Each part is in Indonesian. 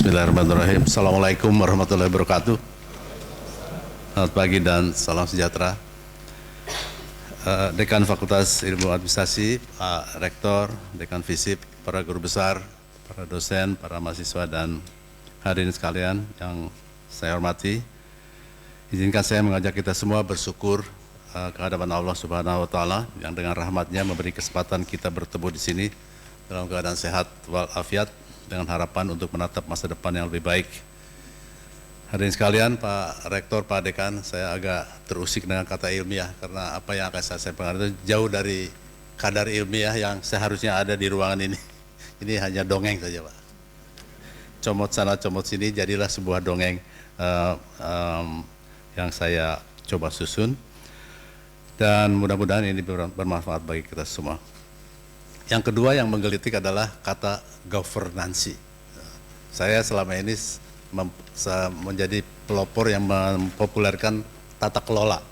Bismillahirrahmanirrahim. Assalamualaikum warahmatullahi wabarakatuh. Selamat pagi dan salam sejahtera. Dekan Fakultas Ilmu Administrasi, Pak Rektor, Dekan FISIP, para guru besar, para dosen, para mahasiswa, dan hadirin sekalian yang saya hormati. Izinkan saya mengajak kita semua bersyukur kehadapan Allah Subhanahu wa Ta'ala yang dengan rahmatnya memberi kesempatan kita bertemu di sini dalam keadaan sehat walafiat dengan harapan untuk menatap masa depan yang lebih baik. Hadirin sekalian, Pak Rektor, Pak Dekan, saya agak terusik dengan kata ilmiah karena apa yang akan saya sampaikan itu jauh dari kadar ilmiah yang seharusnya ada di ruangan ini. Ini hanya dongeng saja, Pak. Comot sana, comot sini, jadilah sebuah dongeng yang saya coba susun. Dan mudah-mudahan ini bermanfaat bagi kita semua. Yang kedua yang menggelitik adalah kata governansi. Saya selama ini menjadi pelopor yang mempopulerkan tata kelola.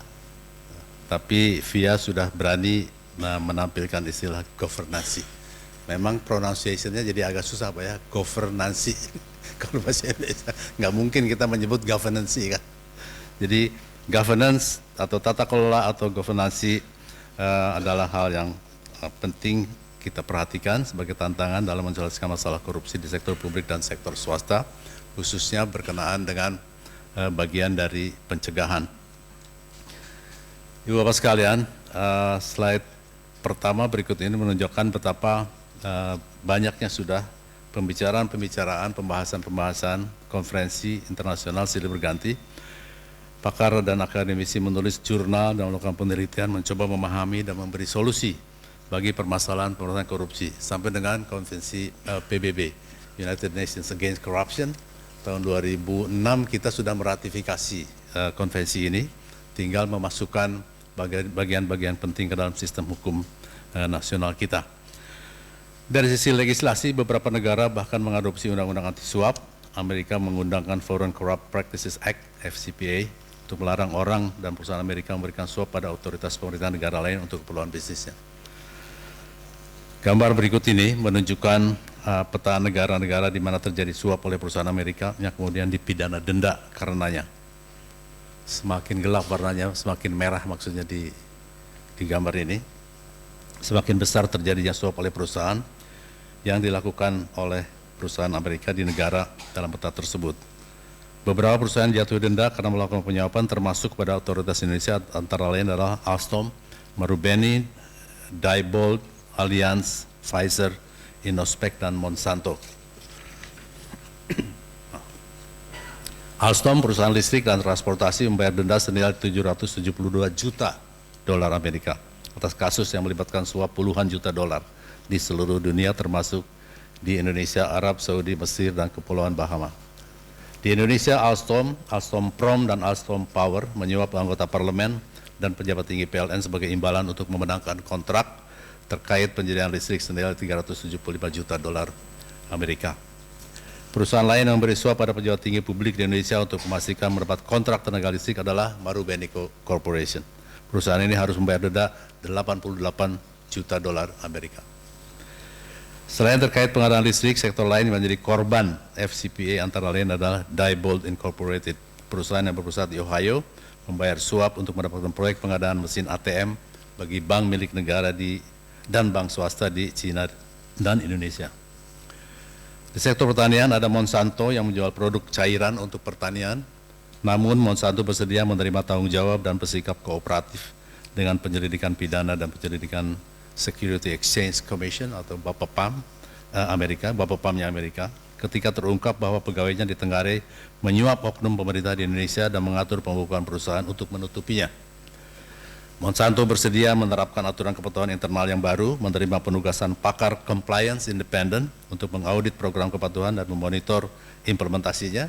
Tapi VIA sudah berani menampilkan istilah governansi. Memang pronunciation-nya jadi agak susah Pak ya, governansi. Kalau bahasa Indonesia nggak mungkin kita menyebut governancy kan. Jadi governance atau tata kelola atau governansi adalah hal yang penting kita perhatikan sebagai tantangan dalam menyelesaikan masalah korupsi di sektor publik dan sektor swasta, khususnya berkenaan dengan bagian dari pencegahan. Ibu Bapak sekalian, slide pertama berikut ini menunjukkan betapa banyaknya sudah pembicaraan, pembahasan konferensi internasional silih berganti. Pakar dan akademisi menulis jurnal dan melakukan penelitian, mencoba memahami dan memberi solusi bagi permasalahan korupsi sampai dengan konvensi PBB, United Nations Against Corruption. Tahun 2006 kita sudah meratifikasi konvensi ini, tinggal memasukkan bagian-bagian penting ke dalam sistem hukum nasional kita. Dari sisi legislasi, beberapa negara bahkan mengadopsi undang-undang anti suap. Amerika mengundangkan Foreign Corrupt Practices Act, FCPA, untuk melarang orang dan perusahaan Amerika memberikan suap pada otoritas pemerintahan negara lain untuk keperluan bisnisnya. Gambar berikut ini menunjukkan peta negara-negara di mana terjadi suap oleh perusahaan Amerika yang kemudian dipidana denda karenanya. Semakin gelap warnanya, semakin merah maksudnya di gambar ini. Semakin besar terjadinya suap oleh perusahaan yang dilakukan oleh perusahaan Amerika di negara dalam peta tersebut. Beberapa perusahaan jatuh denda karena melakukan penyuapan termasuk pada otoritas Indonesia, antara lain adalah Alstom, Marubeni, Diebold, Allianz, Pfizer, Innospec, dan Monsanto. Alstom, perusahaan listrik dan transportasi, membayar denda senilai 772 juta dolar Amerika atas kasus yang melibatkan suap puluhan juta dolar di seluruh dunia, termasuk di Indonesia, Arab Saudi, Mesir, dan Kepulauan Bahama. Di Indonesia, Alstom Prom, dan Alstom Power menyuap anggota parlemen dan pejabat tinggi PLN sebagai imbalan untuk memenangkan kontrak terkait penyediaan listrik senilai 375 juta dolar Amerika. Perusahaan lain yang memberi suap pada pejabat tinggi publik di Indonesia untuk memastikan mendapat kontrak tenaga listrik adalah Marubeni Corporation. Perusahaan ini harus membayar denda 88 juta dolar Amerika. Selain terkait pengadaan listrik, sektor lain yang menjadi korban FCPA antara lain adalah Diebold Incorporated, perusahaan yang berpusat di Ohio, membayar suap untuk mendapatkan proyek pengadaan mesin ATM bagi bank milik negara dan bank swasta di China dan Indonesia. Di sektor pertanian ada Monsanto yang menjual produk cairan untuk pertanian, namun Monsanto bersedia menerima tanggung jawab dan bersikap kooperatif dengan penyelidikan pidana dan penyelidikan Security Exchange Commission atau BAPEPAM BAPEPAM-nya Amerika, ketika terungkap bahwa pegawainya di Tenggare menyuap oknum pemerintah di Indonesia dan mengatur pembukaan perusahaan untuk menutupinya. Monsanto bersedia menerapkan aturan kepatuhan internal yang baru, menerima penugasan pakar compliance independen untuk mengaudit program kepatuhan dan memonitor implementasinya,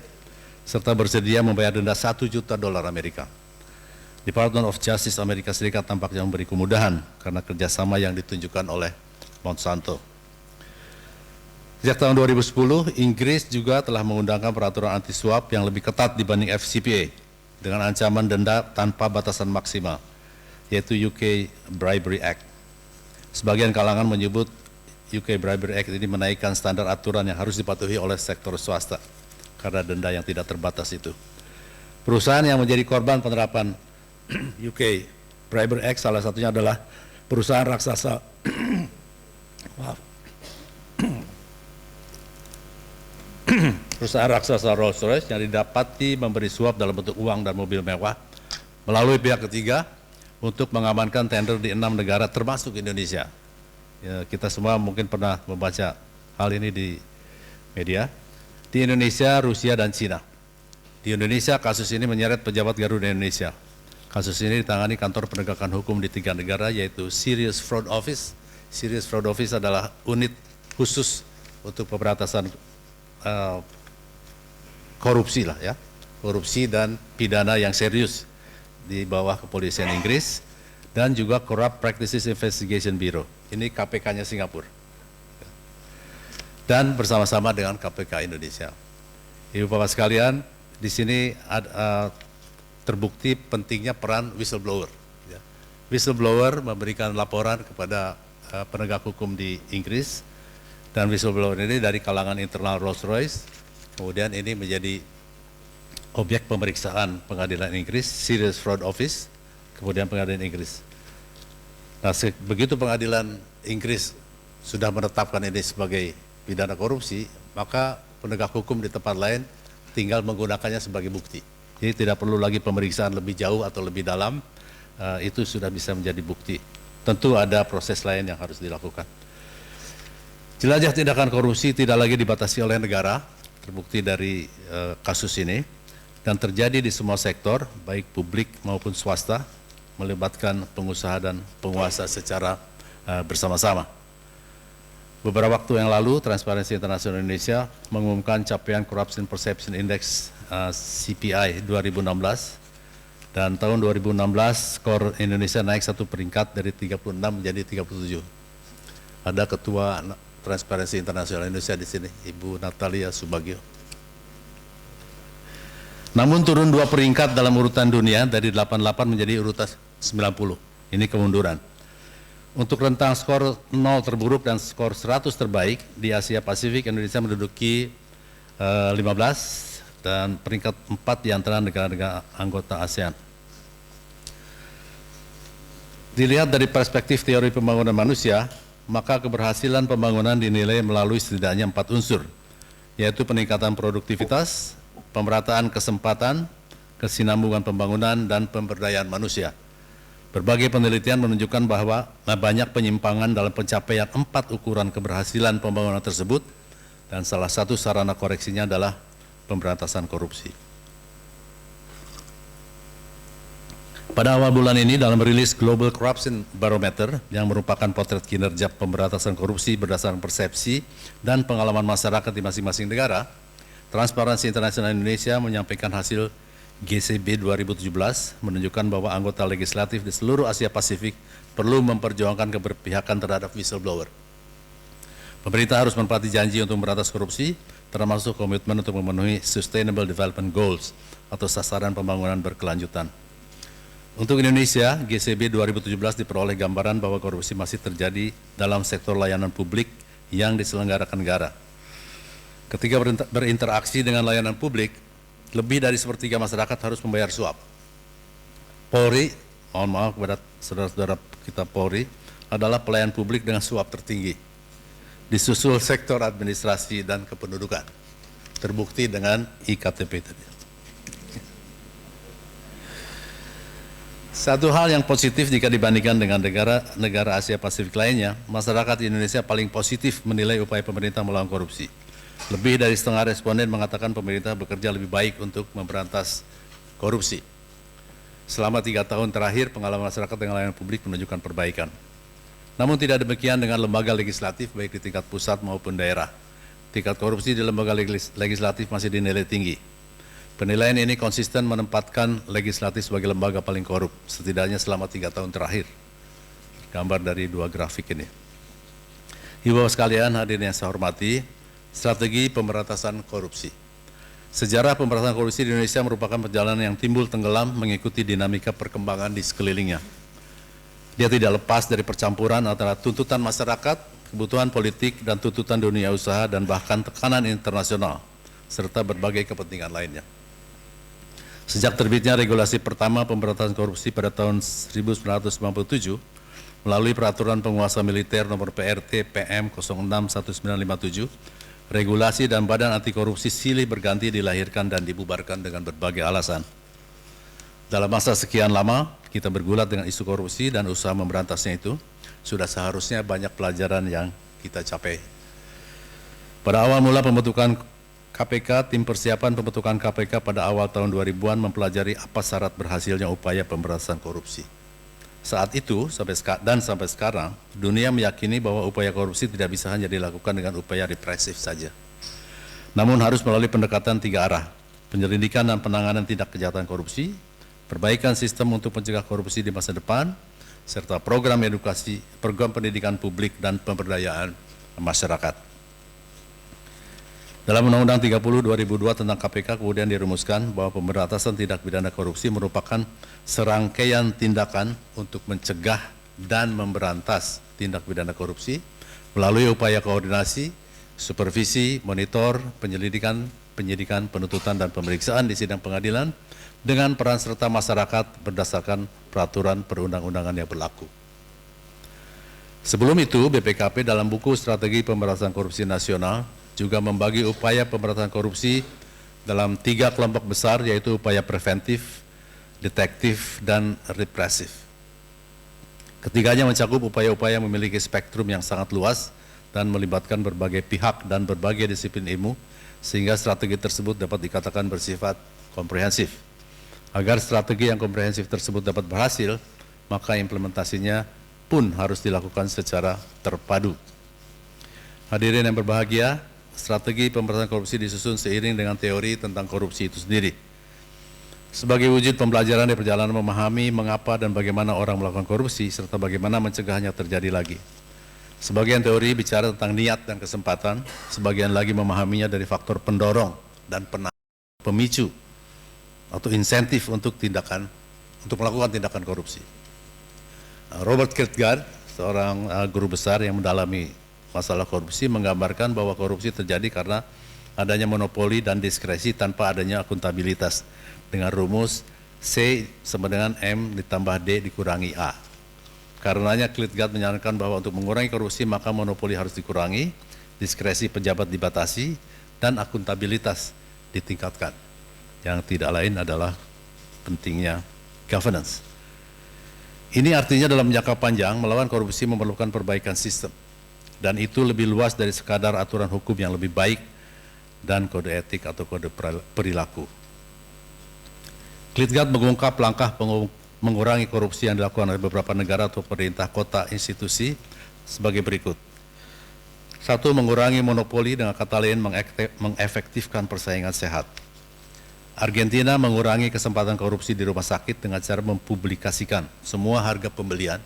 serta bersedia membayar denda 1 juta dolar Amerika. Department of Justice Amerika Serikat tampaknya memberi kemudahan karena kerjasama yang ditunjukkan oleh Monsanto. Sejak tahun 2010, Inggris juga telah mengundangkan peraturan anti suap yang lebih ketat dibanding FCPA dengan ancaman denda tanpa batasan maksimal, yaitu UK Bribery Act. Sebagian kalangan menyebut UK Bribery Act ini menaikkan standar aturan yang harus dipatuhi oleh sektor swasta. karena denda yang tidak terbatas itu. Perusahaan yang menjadi korban penerapan UK Bribery Act salah satunya adalah perusahaan raksasa perusahaan raksasa Rolls-Royce yang didapati memberi suap dalam bentuk uang dan mobil mewah melalui pihak ketiga untuk mengamankan tender di 6 negara termasuk Indonesia. Ya, kita semua mungkin pernah membaca hal ini di media. Di Indonesia, Rusia, dan Cina. Di Indonesia, kasus ini menyeret pejabat Garuda Indonesia. Kasus ini ditangani kantor penegakan hukum di 3 negara, yaitu Serious Fraud Office. Serious Fraud Office adalah unit khusus untuk pemberantasan korupsi lah ya, korupsi dan pidana yang serius di bawah kepolisian Inggris, dan juga Corrupt Practices Investigation Bureau. Ini KPK-nya Singapura. Dan bersama-sama dengan KPK Indonesia. Ibu Bapak sekalian, di sini terbukti pentingnya peran whistleblower. Ya. Whistleblower memberikan laporan kepada penegak hukum di Inggris, dan whistleblower ini dari kalangan internal Rolls-Royce, kemudian ini menjadi objek pemeriksaan pengadilan Inggris, Serious Fraud Office, kemudian pengadilan Inggris. Nah, begitu pengadilan Inggris sudah menetapkan ini sebagai pidana korupsi, maka penegak hukum di tempat lain tinggal menggunakannya sebagai bukti. Jadi tidak perlu lagi pemeriksaan lebih jauh atau lebih dalam, itu sudah bisa menjadi bukti. Tentu ada proses lain yang harus dilakukan. Jelajah tindakan korupsi tidak lagi dibatasi oleh negara, terbukti dari kasus ini, dan terjadi di semua sektor, baik publik maupun swasta, melibatkan pengusaha dan penguasa secara bersama-sama. Beberapa waktu yang lalu, Transparency International Indonesia mengumumkan capaian Corruption Perception Index CPI 2016, dan tahun 2016 skor Indonesia naik 1 peringkat dari 36 menjadi 37. Ada Ketua Transparency International Indonesia di sini, Ibu Natalia Subagio. Namun turun 2 peringkat dalam urutan dunia dari 88 menjadi urutan 90. Ini kemunduran. Untuk rentang skor 0 terburuk dan skor 100 terbaik di Asia Pasifik, Indonesia menduduki 15 dan peringkat 4 di antara negara-negara anggota ASEAN. Dilihat dari perspektif teori pembangunan manusia, maka keberhasilan pembangunan dinilai melalui setidaknya 4 unsur, yaitu peningkatan produktivitas, pemerataan kesempatan, kesinambungan pembangunan, dan pemberdayaan manusia. Berbagai penelitian menunjukkan bahwa banyak penyimpangan dalam pencapaian 4 ukuran keberhasilan pembangunan tersebut, dan salah satu sarana koreksinya adalah pemberantasan korupsi. Pada awal bulan ini, dalam rilis Global Corruption Barometer yang merupakan potret kinerja pemberantasan korupsi berdasarkan persepsi dan pengalaman masyarakat di masing-masing negara, Transparansi Internasional Indonesia menyampaikan hasil GCB 2017 menunjukkan bahwa anggota legislatif di seluruh Asia Pasifik perlu memperjuangkan keberpihakan terhadap whistleblower. Pemerintah harus menepati janji untuk memberantas korupsi, termasuk komitmen untuk memenuhi Sustainable Development Goals atau sasaran pembangunan berkelanjutan. Untuk Indonesia, GCB 2017 diperoleh gambaran bahwa korupsi masih terjadi dalam sektor layanan publik yang diselenggarakan negara. Ketika berinteraksi dengan layanan publik, lebih dari sepertiga masyarakat harus membayar suap. Polri, mohon maaf kepada saudara-saudara kita, Polri adalah pelayan publik dengan suap tertinggi. Disusul sektor administrasi dan kependudukan. Terbukti dengan IKTP tadi. Satu hal yang positif jika dibandingkan dengan negara Asia Pasifik lainnya, masyarakat di Indonesia paling positif menilai upaya pemerintah melawan korupsi. Lebih dari setengah responden mengatakan pemerintah bekerja lebih baik untuk memberantas korupsi. Selama 3 tahun terakhir, pengalaman masyarakat dengan layanan publik menunjukkan perbaikan. Namun tidak demikian dengan lembaga legislatif baik di tingkat pusat maupun daerah. Tingkat korupsi di lembaga legislatif masih dinilai tinggi. Penilaian ini konsisten menempatkan legislatif sebagai lembaga paling korup, setidaknya selama 3 tahun terakhir. Gambar dari 2 grafik ini. Ibu bapak sekalian, hadirin yang saya hormati, strategi pemberantasan korupsi. Sejarah pemberantasan korupsi di Indonesia merupakan perjalanan yang timbul tenggelam mengikuti dinamika perkembangan di sekelilingnya. Dia tidak lepas dari percampuran antara tuntutan masyarakat, kebutuhan politik, dan tuntutan dunia usaha, dan bahkan tekanan internasional serta berbagai kepentingan lainnya. Sejak terbitnya regulasi pertama pemberantasan korupsi pada tahun 1997, melalui Peraturan Penguasa Militer Nomor PRT PM 061957, regulasi dan badan anti korupsi silih berganti dilahirkan dan dibubarkan dengan berbagai alasan. Dalam masa sekian lama, kita bergulat dengan isu korupsi dan usaha memberantasnya itu, sudah seharusnya banyak pelajaran yang kita capai. Pada awal mula pembentukan KPK, tim persiapan pembentukan KPK pada awal tahun 2000-an mempelajari apa syarat berhasilnya upaya pemberantasan korupsi. Saat itu sampai sekarang, dunia meyakini bahwa upaya korupsi tidak bisa hanya dilakukan dengan upaya represif saja. Namun harus melalui pendekatan 3 arah, penyelidikan dan penanganan tindak kejahatan korupsi, perbaikan sistem untuk mencegah korupsi di masa depan, serta program edukasi, program pendidikan publik dan pemberdayaan masyarakat. Dalam Undang-Undang 30 2002 tentang KPK kemudian dirumuskan bahwa pemberantasan tindak pidana korupsi merupakan serangkaian tindakan untuk mencegah dan memberantas tindak pidana korupsi melalui upaya koordinasi, supervisi, monitor, penyelidikan, penyidikan, penuntutan, dan pemeriksaan di sidang pengadilan dengan peran serta masyarakat berdasarkan peraturan perundang-undangan yang berlaku. Sebelum itu, BPKP dalam buku Strategi Pemberantasan Korupsi Nasional juga membagi upaya pemberantasan korupsi dalam 3 kelompok besar, yaitu upaya preventif, detektif, dan represif. Ketiganya mencakup upaya-upaya memiliki spektrum yang sangat luas dan melibatkan berbagai pihak dan berbagai disiplin ilmu, sehingga strategi tersebut dapat dikatakan bersifat komprehensif. Agar strategi yang komprehensif tersebut dapat berhasil, maka implementasinya pun harus dilakukan secara terpadu. Hadirin yang berbahagia, strategi pemberantasan korupsi disusun seiring dengan teori tentang korupsi itu sendiri. Sebagai wujud pembelajaran di perjalanan memahami mengapa dan bagaimana orang melakukan korupsi, serta bagaimana mencegahnya terjadi lagi. Sebagian teori bicara tentang niat dan kesempatan, sebagian lagi memahaminya dari faktor pendorong dan pemicu atau insentif untuk melakukan tindakan korupsi. Robert Kierkegaard, seorang guru besar yang mendalami masalah korupsi, menggambarkan bahwa korupsi terjadi karena adanya monopoli dan diskresi tanpa adanya akuntabilitas dengan rumus C sama dengan M ditambah D dikurangi A. Karenanya Kierkegaard menyarankan bahwa untuk mengurangi korupsi maka monopoli harus dikurangi, diskresi pejabat dibatasi, dan akuntabilitas ditingkatkan. Yang tidak lain adalah pentingnya governance. Ini artinya dalam jangka panjang melawan korupsi memerlukan perbaikan sistem, dan itu lebih luas dari sekadar aturan hukum yang lebih baik dan kode etik atau kode perilaku. Kierkegaard mengungkap langkah mengurangi korupsi yang dilakukan oleh beberapa negara atau pemerintah kota institusi sebagai berikut. 1. Mengurangi monopoli, dengan kata lain mengefektifkan persaingan sehat. Argentina mengurangi kesempatan korupsi di rumah sakit dengan cara mempublikasikan semua harga pembelian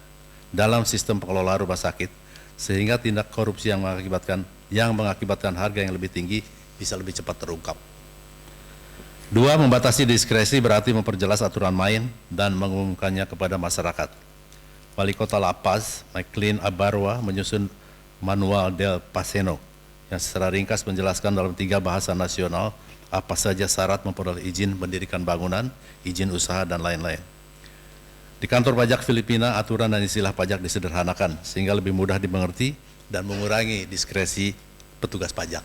dalam sistem pengelola rumah sakit, sehingga tindak korupsi yang mengakibatkan harga yang lebih tinggi bisa lebih cepat terungkap. 2. Membatasi diskresi berarti memperjelas aturan main dan mengumumkannya kepada masyarakat. Wali Kota La Paz, Maclean Abarwa, menyusun Manual del Paceno yang secara ringkas menjelaskan dalam 3 bahasa nasional apa saja syarat memperoleh izin mendirikan bangunan, izin usaha, dan lain-lain. Di kantor pajak Filipina, aturan dan istilah pajak disederhanakan sehingga lebih mudah dimengerti dan mengurangi diskresi petugas pajak.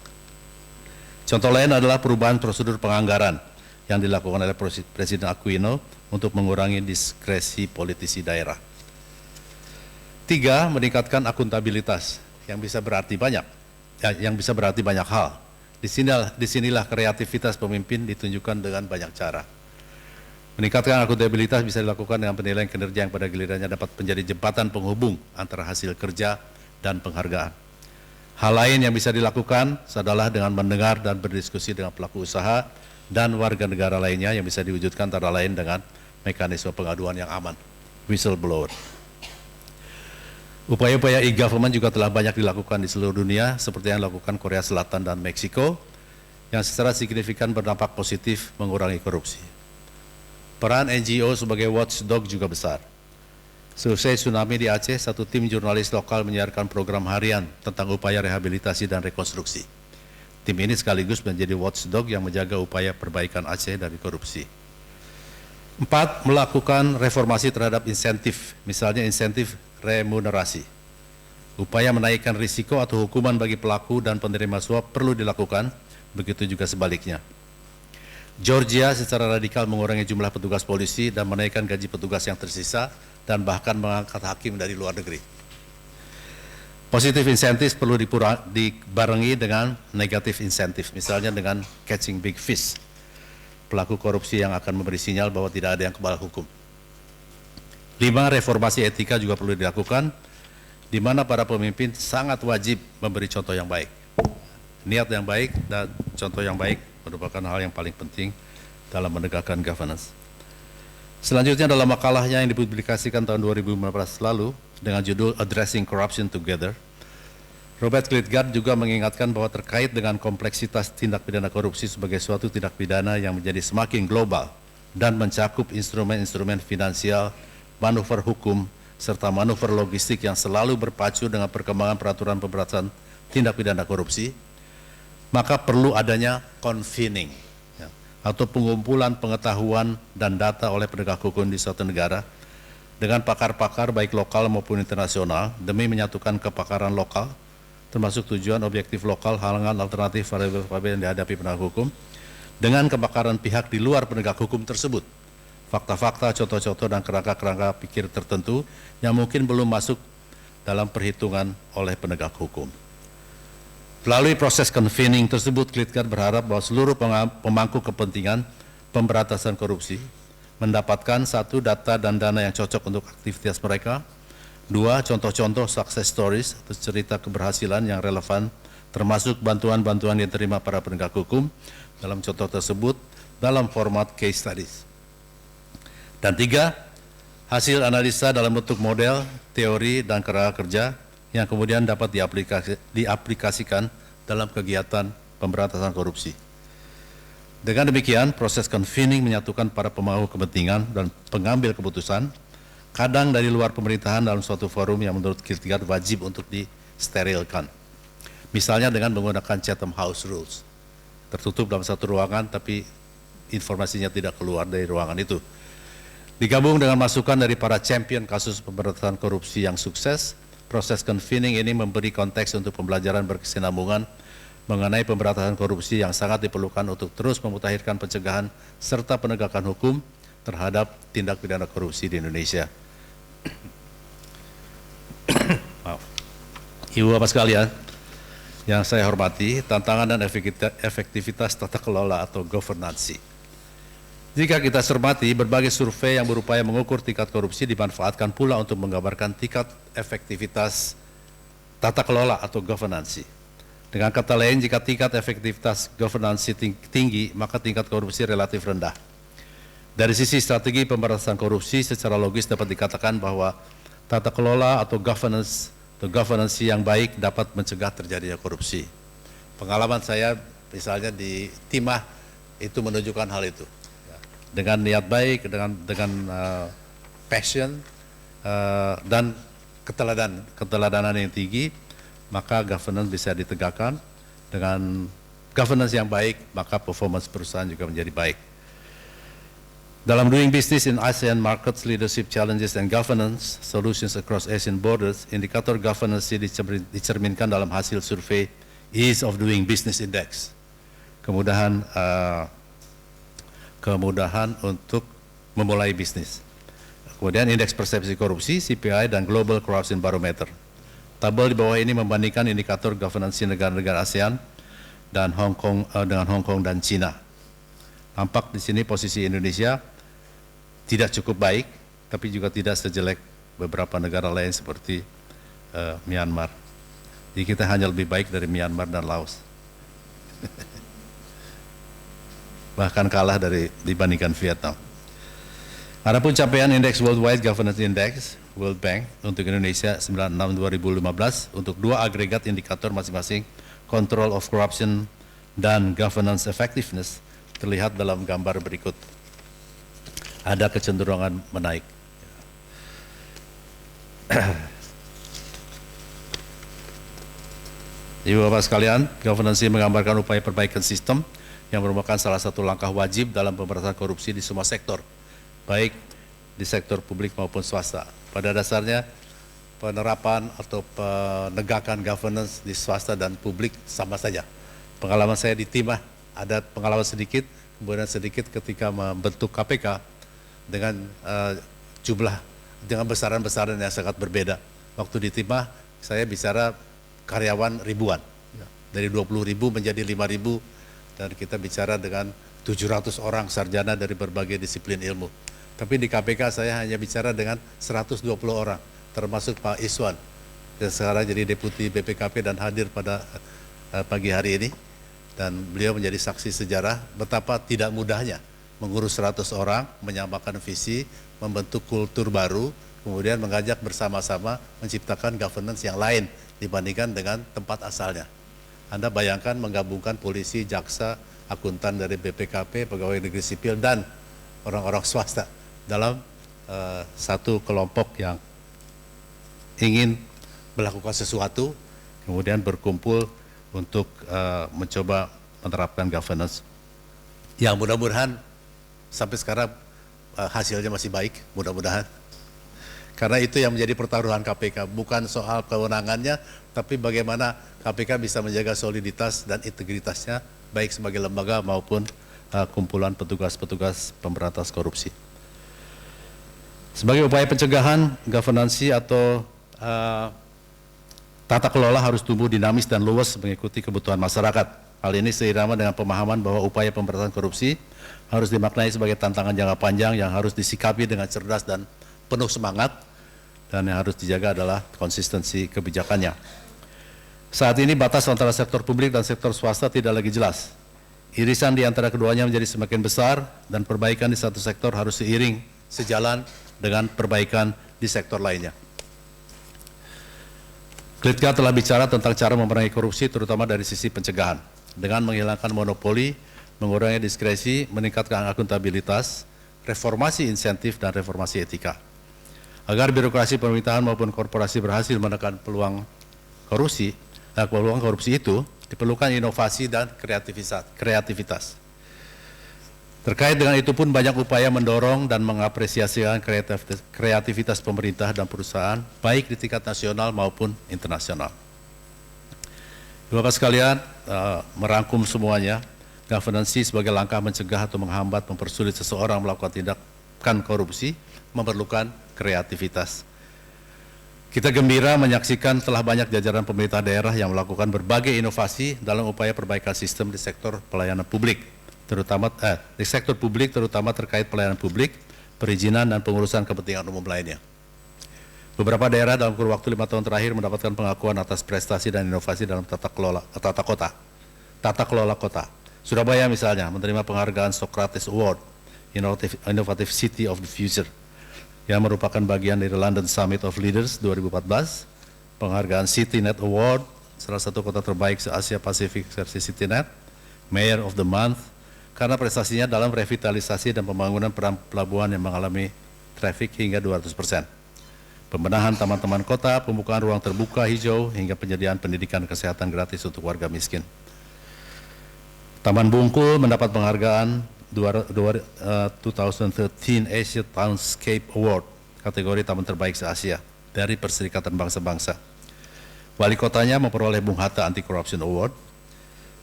Contoh lain adalah perubahan prosedur penganggaran yang dilakukan oleh Presiden Aquino untuk mengurangi diskresi politisi daerah. 3. Meningkatkan akuntabilitas yang bisa berarti banyak hal. Disinilah kreativitas pemimpin ditunjukkan dengan banyak cara. Meningkatkan akuntabilitas bisa dilakukan dengan penilaian kinerja yang pada gilirannya dapat menjadi jembatan penghubung antara hasil kerja dan penghargaan. Hal lain yang bisa dilakukan adalah dengan mendengar dan berdiskusi dengan pelaku usaha dan warga negara lainnya yang bisa diwujudkan antara lain dengan mekanisme pengaduan yang aman, whistleblower. Upaya-upaya e-government juga telah banyak dilakukan di seluruh dunia, seperti yang dilakukan Korea Selatan dan Meksiko, yang secara signifikan berdampak positif mengurangi korupsi. Peran NGO sebagai watchdog juga besar. Selesai tsunami di Aceh, satu tim jurnalis lokal menyiarkan program harian tentang upaya rehabilitasi dan rekonstruksi. Tim ini sekaligus menjadi watchdog yang menjaga upaya perbaikan Aceh dari korupsi. 4. Melakukan reformasi terhadap insentif, misalnya insentif remunerasi. Upaya menaikkan risiko atau hukuman bagi pelaku dan penerima suap perlu dilakukan, begitu juga sebaliknya. Georgia secara radikal mengurangi jumlah petugas polisi dan menaikkan gaji petugas yang tersisa dan bahkan mengangkat hakim dari luar negeri. Positif insentif perlu dibarengi dengan negatif insentif, misalnya dengan catching big fish, pelaku korupsi yang akan memberi sinyal bahwa tidak ada yang kebal hukum. 5. Reformasi etika juga perlu dilakukan, di mana para pemimpin sangat wajib memberi contoh yang baik. Niat yang baik dan contoh yang baik merupakan hal yang paling penting dalam menegakkan governance. Selanjutnya dalam makalahnya yang dipublikasikan tahun 2015 lalu dengan judul Addressing Corruption Together, Robert Klitgaard juga mengingatkan bahwa terkait dengan kompleksitas tindak pidana korupsi sebagai suatu tindak pidana yang menjadi semakin global dan mencakup instrumen-instrumen finansial, manuver hukum, serta manuver logistik yang selalu berpacu dengan perkembangan peraturan pemberantasan tindak pidana korupsi, maka perlu adanya convening, atau pengumpulan pengetahuan dan data oleh penegak hukum di suatu negara dengan pakar-pakar baik lokal maupun internasional demi menyatukan kepakaran lokal, termasuk tujuan objektif lokal, halangan alternatif variabel yang dihadapi penegak hukum, dengan kepakaran pihak di luar penegak hukum tersebut, fakta-fakta, contoh-contoh, dan kerangka-kerangka pikir tertentu yang mungkin belum masuk dalam perhitungan oleh penegak hukum. Melalui proses convening tersebut, Klitgaard berharap bahwa seluruh pemangku kepentingan pemberantasan korupsi mendapatkan 1. Data dan dana yang cocok untuk aktivitas mereka, 2. Contoh-contoh success stories atau cerita keberhasilan yang relevan, termasuk bantuan-bantuan yang diterima para penegak hukum dalam contoh tersebut dalam format case studies. Dan 3. Hasil analisa dalam bentuk model, teori, dan kerangka kerja yang kemudian dapat diaplikasikan dalam kegiatan pemberantasan korupsi. Dengan demikian, proses convening menyatukan para pemangku kepentingan dan pengambil keputusan, kadang dari luar pemerintahan dalam suatu forum yang menurut Klitgaard wajib untuk disterilkan. Misalnya dengan menggunakan Chatham House Rules, tertutup dalam satu ruangan tapi informasinya tidak keluar dari ruangan itu. Digabung dengan masukan dari para champion kasus pemberantasan korupsi yang sukses, proses convening ini memberi konteks untuk pembelajaran berkesinambungan mengenai pemberantasan korupsi yang sangat diperlukan untuk terus memutakhirkan pencegahan serta penegakan hukum terhadap tindak pidana korupsi di Indonesia. Ibu Bapak sekalian, yang saya hormati, tantangan dan efektivitas tata kelola atau governance. Jika kita cermati, berbagai survei yang berupaya mengukur tingkat korupsi dimanfaatkan pula untuk menggambarkan tingkat efektivitas tata kelola atau governance. Dengan kata lain, jika tingkat efektivitas governance tinggi, maka tingkat korupsi relatif rendah. Dari sisi strategi pemberantasan korupsi, secara logis dapat dikatakan bahwa tata kelola atau governance yang baik dapat mencegah terjadinya korupsi. Pengalaman saya misalnya di Timah itu menunjukkan hal itu. Dengan niat baik, dengan passion dan keteladanan yang tinggi, maka governance bisa ditegakkan. Dengan governance yang baik, maka performance perusahaan juga menjadi baik. Dalam doing business in ASEAN markets, leadership challenges and governance solutions across ASEAN borders, indikator governance dicerminkan dalam hasil survei Ease of Doing Business Index. Kemudahan untuk memulai bisnis. Kemudian indeks persepsi korupsi, CPI, dan Global Corruption Barometer. Tabel di bawah ini membandingkan indikator governance negara-negara ASEAN dan dengan Hong Kong dan Cina. Nampak di sini posisi Indonesia tidak cukup baik, tapi juga tidak sejelek beberapa negara lain seperti Myanmar. Jadi kita hanya lebih baik dari Myanmar dan Laos. Bahkan kalah dibandingkan Vietnam. Adapun capaian indeks Worldwide Governance Index World Bank untuk Indonesia 96-2015 untuk 2 agregat indikator masing-masing Control of Corruption dan Governance Effectiveness terlihat dalam gambar berikut. Ada kecenderungan menaik. Ibu Bapak sekalian, governance menggambarkan upaya perbaikan sistem yang merupakan salah satu langkah wajib dalam pemberantasan korupsi di semua sektor, baik di sektor publik maupun swasta. Pada dasarnya, penerapan atau penegakan governance di swasta dan publik sama saja. Pengalaman saya di Timah, ada pengalaman sedikit, kemudian sedikit ketika membentuk KPK dengan jumlah, dengan besaran-besaran yang sangat berbeda. Waktu di Timah, saya bicara karyawan ribuan, dari 20.000 menjadi 5.000, dan kita bicara dengan 700 orang sarjana dari berbagai disiplin ilmu. Tapi di KPK saya hanya bicara dengan 120 orang, termasuk Pak Iswan, yang sekarang jadi Deputi BPKP dan hadir pada pagi hari ini. Dan beliau menjadi saksi sejarah betapa tidak mudahnya mengurus 100 orang, menyamakan visi, membentuk kultur baru, kemudian mengajak bersama-sama menciptakan governance yang lain dibandingkan dengan tempat asalnya. Anda bayangkan menggabungkan polisi, jaksa, akuntan dari BPKP, pegawai negeri sipil, dan orang-orang swasta dalam satu kelompok yang ingin melakukan sesuatu, kemudian berkumpul untuk mencoba menerapkan governance. Yang mudah-mudahan sampai sekarang hasilnya masih baik, mudah-mudahan. Karena itu yang menjadi pertaruhan KPK, bukan soal kewenangannya, tapi bagaimana KPK bisa menjaga soliditas dan integritasnya, baik sebagai lembaga maupun kumpulan petugas-petugas pemberantas korupsi. Sebagai upaya pencegahan, governance atau tata kelola harus tumbuh dinamis dan luas mengikuti kebutuhan masyarakat. Hal ini seirama dengan pemahaman bahwa upaya pemberantasan korupsi harus dimaknai sebagai tantangan jangka panjang yang harus disikapi dengan cerdas dan penuh semangat, dan yang harus dijaga adalah konsistensi kebijakannya. Saat ini batas antara sektor publik dan sektor swasta tidak lagi jelas. Irisan di antara keduanya menjadi semakin besar, dan perbaikan di satu sektor harus seiring, sejalan dengan perbaikan di sektor lainnya. Klitka telah bicara tentang cara memerangi korupsi, terutama dari sisi pencegahan, dengan menghilangkan monopoli, mengurangi diskresi, meningkatkan akuntabilitas, reformasi insentif, dan reformasi etika. Agar birokrasi pemerintahan maupun korporasi berhasil menekan peluang korupsi itu, diperlukan inovasi dan kreativitas. Terkait dengan itu pun banyak upaya mendorong dan mengapresiasikan kreativitas pemerintah dan perusahaan, baik di tingkat nasional maupun internasional. Bapak sekalian, merangkum semuanya, governance sebagai langkah mencegah atau menghambat, mempersulit seseorang melakukan tindakan korupsi, memerlukan kreativitas. Kita gembira menyaksikan telah banyak jajaran pemerintah daerah yang melakukan berbagai inovasi dalam upaya perbaikan sistem di sektor pelayanan publik, terutama terkait pelayanan publik, perizinan, dan pengurusan kepentingan umum lainnya. Beberapa daerah dalam kurun waktu 5 tahun terakhir mendapatkan pengakuan atas prestasi dan inovasi dalam tata kelola kota. Surabaya misalnya menerima penghargaan Socrates Award, Innovative City of the Future, yang merupakan bagian dari London Summit of Leaders 2014, penghargaan CityNet Award, salah satu kota terbaik se-Asia Pasifik versi CityNet, Mayor of the Month, karena prestasinya dalam revitalisasi dan pembangunan pelabuhan yang mengalami traffic hingga 200%. Pembenahan taman-taman kota, pembukaan ruang terbuka hijau, hingga penyediaan pendidikan kesehatan gratis untuk warga miskin. Taman Bungkul mendapat penghargaan 2013 Asia Townscape Award, kategori taman terbaik se-Asia dari Perserikatan Bangsa-Bangsa. Wali kotanya memperoleh Bung Hatta Anti-Corruption Award,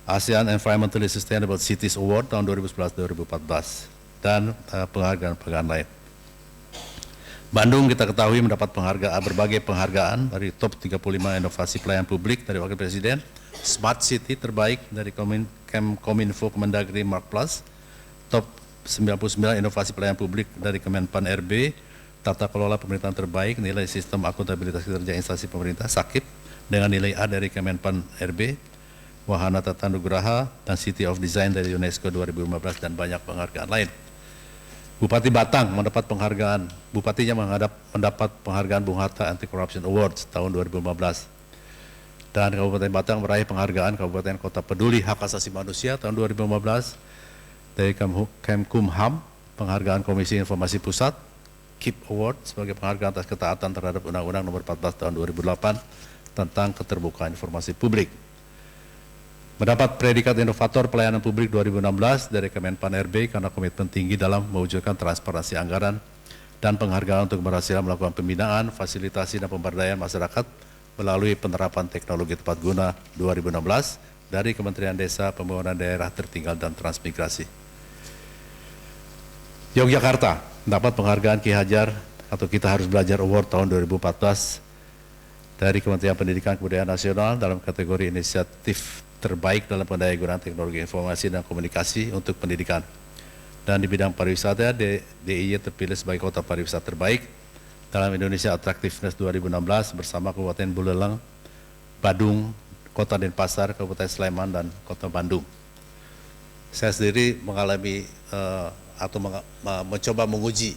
ASEAN Environmentally Sustainable Cities Award tahun 2011-2014, dan penghargaan-penghargaan lain. Bandung kita ketahui mendapat berbagai penghargaan dari top 35 inovasi pelayanan publik dari Wakil Presiden, Smart City terbaik dari Kominfo Kemendagri Mark Plus, top 99 inovasi pelayanan publik dari Kemenpan RB, tata kelola pemerintahan terbaik, nilai sistem akuntabilitas kinerja instansi pemerintah SAKIP dengan nilai A dari Kemenpan RB, Wahana Tata Nugraha, dan City of Design dari UNESCO 2015, dan banyak penghargaan lain. Bupati Batang mendapat penghargaan, bupatinya mendapat penghargaan Bung Hatta Anti-Corruption Awards tahun 2015. Dan Kabupaten Batang meraih penghargaan Kabupaten Kota Peduli Hak Asasi Manusia tahun 2015 dari Kemkumham, penghargaan Komisi Informasi Pusat, KIP Award sebagai penghargaan atas ketaatan terhadap Undang-Undang Nomor 14 tahun 2008 tentang keterbukaan informasi publik. Mendapat predikat inovator pelayanan publik 2016 dari Kemenpan RB karena komitmen tinggi dalam mewujudkan transparansi anggaran dan penghargaan untuk keberhasilan melakukan pembinaan, fasilitasi, dan pemberdayaan masyarakat melalui penerapan teknologi tepat guna 2016 dari Kementerian Desa, Pembangunan Daerah Tertinggal, dan Transmigrasi. Yogyakarta mendapat penghargaan Ki Hajar atau Kita Harus Belajar Award tahun 2014 dari Kementerian Pendidikan Kebudayaan Nasional dalam kategori inisiatif terbaik dalam pendayagunaan teknologi informasi dan komunikasi untuk pendidikan. Dan di bidang pariwisata, DIY terpilih sebagai kota pariwisata terbaik dalam Indonesia Attractiveness 2016 bersama Kabupaten Buleleng, Badung, Kota Denpasar, Kabupaten Sleman, dan Kota Bandung. Saya sendiri mengalami atau mencoba menguji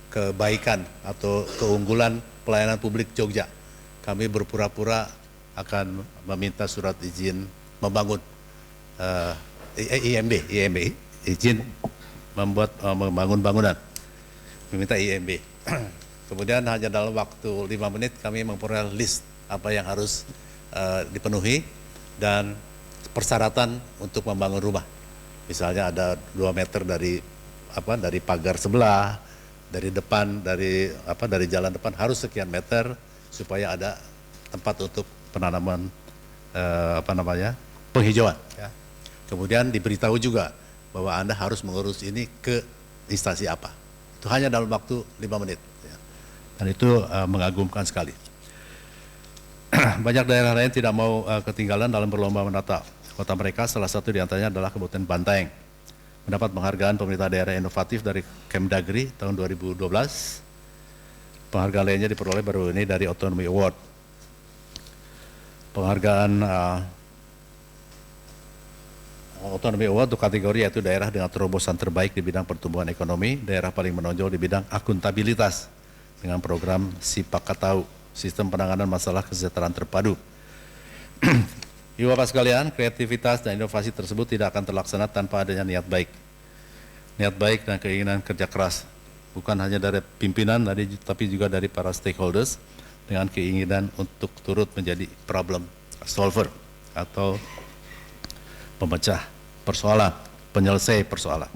kebaikan atau keunggulan pelayanan publik Jogja. Kami berpura-pura akan meminta surat izin membangun IMB, izin membangun bangunan, meminta IMB. Kemudian hanya dalam waktu 5 menit kami memperoleh list apa yang harus dipenuhi dan persyaratan untuk membangun rumah. Misalnya ada 2 meter dari pagar sebelah, dari depan, dari jalan depan harus sekian meter supaya ada tempat untuk penanaman penghijauan. Ya. Kemudian diberitahu juga bahwa Anda harus mengurus ini ke instansi apa. Itu hanya dalam waktu 5 menit. Ya. Dan itu mengagumkan sekali. Banyak daerah lain tidak mau ketinggalan dalam berlomba menata kota mereka. Salah satu diantaranya adalah Kabupaten Bantaeng. Mendapat penghargaan pemerintah daerah inovatif dari Kemdagri tahun 2012. Penghargaan lainnya diperoleh baru ini dari Autonomy Award. Penghargaan Autonomy Award untuk kategori yaitu daerah dengan terobosan terbaik di bidang pertumbuhan ekonomi, daerah paling menonjol di bidang akuntabilitas dengan program Sipakatau, Sistem Penanganan Masalah Kesejahteraan Terpadu. Ibu Bapak sekalian, kreativitas dan inovasi tersebut tidak akan terlaksana tanpa adanya niat baik. Niat baik dan keinginan kerja keras, bukan hanya dari pimpinan tapi juga dari para stakeholders dengan keinginan untuk turut menjadi problem solver atau pemecah persoalan, penyelesai persoalan.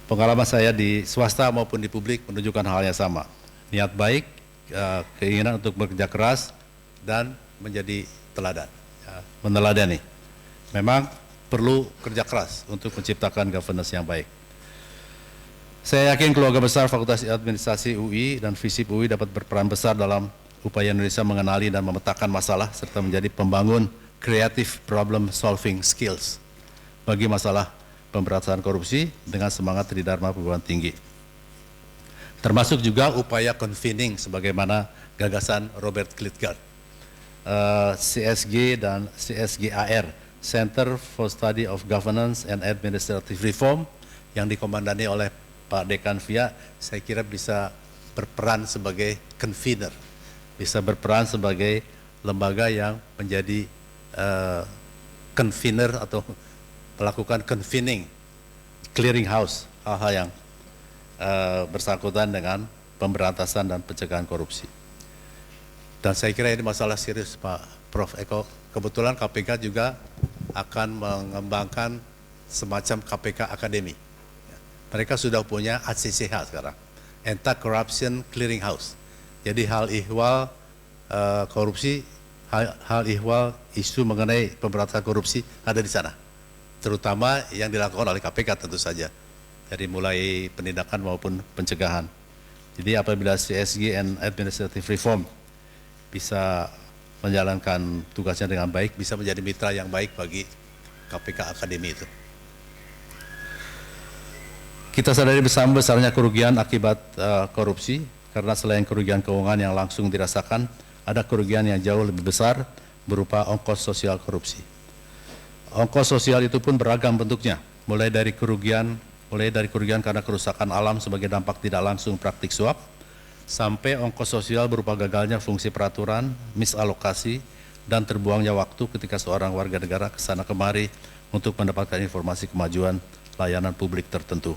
Pengalaman saya di swasta maupun di publik menunjukkan hal yang sama. Niat baik, keinginan untuk bekerja keras, dan menjadi teladan, ya, meneladani. Memang perlu kerja keras untuk menciptakan governance yang baik. Saya yakin keluarga besar Fakultas Administrasi UI dan FISIP UI dapat berperan besar dalam upaya Indonesia mengenali dan memetakan masalah serta menjadi pembangun creative problem solving skills bagi masalah pemberantasan korupsi dengan semangat tridharma perguruan tinggi. Termasuk juga upaya convening sebagaimana gagasan Robert Klitgaard, CSG dan CSGAR, Center for Study of Governance and Administrative Reform, yang dikomandani oleh Pak Dekan Via. Saya kira bisa berperan sebagai convener, bisa berperan sebagai lembaga yang menjadi convener atau melakukan convening, clearing house, hal-hal yang bersangkutan dengan pemberantasan dan pencegahan korupsi. Dan saya kira ini masalah serius, Pak Prof. Eko. Kebetulan KPK juga akan mengembangkan semacam KPK Academy. Mereka sudah punya ACCH sekarang, Anti-Corruption Clearing House. Jadi hal ihwal korupsi, hal ihwal isu mengenai pemberantasan korupsi ada di sana. Terutama yang dilakukan oleh KPK tentu saja. Dari mulai penindakan maupun pencegahan. Jadi apabila CSG and Administrative Reform bisa menjalankan tugasnya dengan baik, bisa menjadi mitra yang baik bagi KPK Academy itu. Kita sadari besarnya kerugian akibat korupsi, karena selain kerugian keuangan yang langsung dirasakan, ada kerugian yang jauh lebih besar berupa ongkos sosial korupsi. Ongkos sosial itu pun beragam bentuknya, mulai dari kerugian karena kerusakan alam sebagai dampak tidak langsung praktik suap, sampai ongkos sosial berupa gagalnya fungsi peraturan, misalokasi, dan terbuangnya waktu ketika seorang warga negara kesana kemari untuk mendapatkan informasi kemajuan layanan publik tertentu.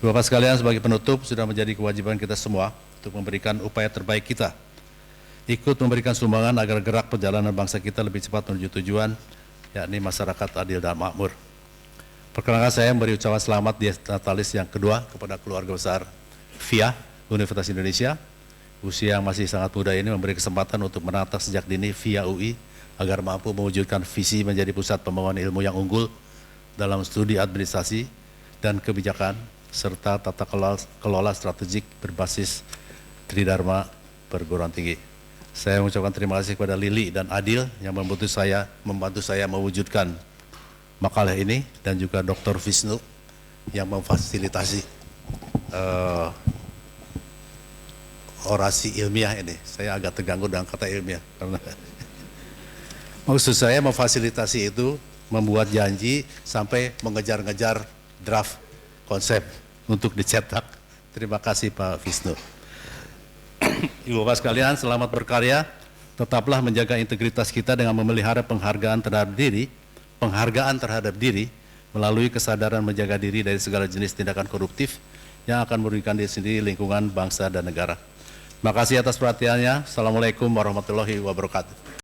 Bapak sekalian, sebagai penutup, sudah menjadi kewajiban kita semua untuk memberikan upaya terbaik kita ikut memberikan sumbangan agar gerak perjalanan bangsa kita lebih cepat menuju tujuan, yakni masyarakat adil dan makmur. Perkenalkan saya memberi ucapan selamat di Natalis yang kedua kepada keluarga besar VIA Universitas Indonesia. Usia yang masih sangat muda ini memberi kesempatan untuk menata sejak dini VIA UI agar mampu mewujudkan visi menjadi pusat pembangunan ilmu yang unggul dalam studi administrasi dan kebijakan serta tata kelola strategik berbasis Tridharma perguruan tinggi. Saya mengucapkan terima kasih kepada Lili dan Adil yang membantu saya mewujudkan makalah ini, dan juga Dr. Wisnu yang memfasilitasi orasi ilmiah ini. Saya agak terganggu dengan kata ilmiah karena maksud saya memfasilitasi itu membuat janji sampai mengejar-ngejar draft konsep untuk dicetak. Terima kasih Pak Wisnu. Ibu Bapak sekalian, selamat berkarya. Tetaplah menjaga integritas kita dengan memelihara penghargaan terhadap diri melalui kesadaran menjaga diri dari segala jenis tindakan koruptif yang akan merugikan diri sendiri, lingkungan, bangsa, dan negara. Terima kasih atas perhatiannya. Assalamualaikum warahmatullahi wabarakatuh.